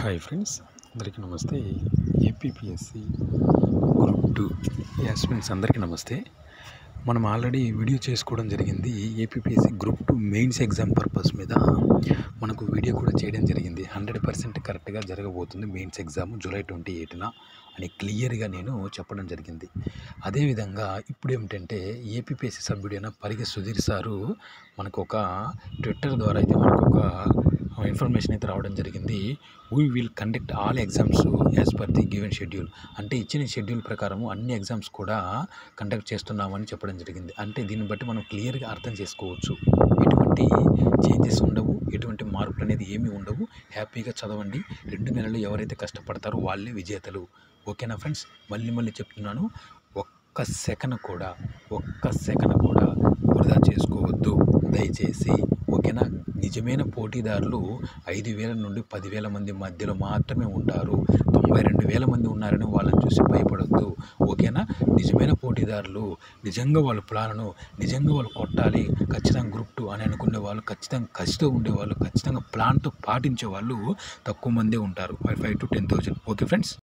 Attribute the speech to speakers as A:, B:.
A: Hi friends, అందరికీ నమస్తే. APPSC group 2 aspirants అందరికీ నమస్తే. మనం ఆల్రెడీ వీడియో చేసుకోవడం జరిగింది. APPSC group 2 mains exam purpose మీద మనకు వీడియో కూడా చేయడం జరిగింది. 100% కరెక్ట్గా జరగబోతుంది మెయిన్స్ ఎగ్జామ్ జూలై 28న అని క్లియర్గా నేను చెప్పడం జరిగింది. అదేవిధంగా ఇప్పుడు ఏమిటంటే ఏపీపీఎస్సి సభ్యుడైన పరిగె సుధీర్ సారు మనకు ఒక ట్విట్టర్ ద్వారా అయితే మనకు ఒక ఇన్ఫర్మేషన్ అయితే రావడం జరిగింది. We will conduct all exams as per the given schedule. అంటే ఇచ్చిన షెడ్యూల్ ప్రకారము అన్ని ఎగ్జామ్స్ కూడా కండక్ట్ చేస్తున్నామని చెప్పడం జరిగింది. అంటే దీన్ని బట్టి మనం క్లియర్గా అర్థం చేసుకోవచ్చు. ఎటువంటి చేంజెస్ ఉండవు, ఎటువంటి మార్పులు అనేది ఏమీ ఉండవు. హ్యాపీగా చదవండి. 2 నెలలు ఎవరైతే కష్టపడతారో వాళ్ళే విజేతలు. ఓకేనా ఫ్రెండ్స్? మళ్ళీ చెప్తున్నాను, ఒక్క సెకను కూడా వృధా చేసుకోవద్దు దయచేసి. ఓకేనా? నిజమైన పోటీదారులు 5,000 నుండి 10,000 మంది మధ్యలో మాత్రమే ఉంటారు. 92,000 మంది ఉన్నారని వాళ్ళని చూసి భయపడొద్దు. ఓకేనా? నిజమైన పోటీదారులు నిజంగా వాళ్ళ ప్లాన్ను నిజంగా వాళ్ళు కొట్టాలి, ఖచ్చితంగా గ్రూప్ 2 అని అనుకునే వాళ్ళు, ఖచ్చితంగా కసితో ఉండేవాళ్ళు, ఖచ్చితంగా ప్లాన్తో పాటించే వాళ్ళు తక్కువ మందే ఉంటారు. 5,000 to 10,000. Okay friends?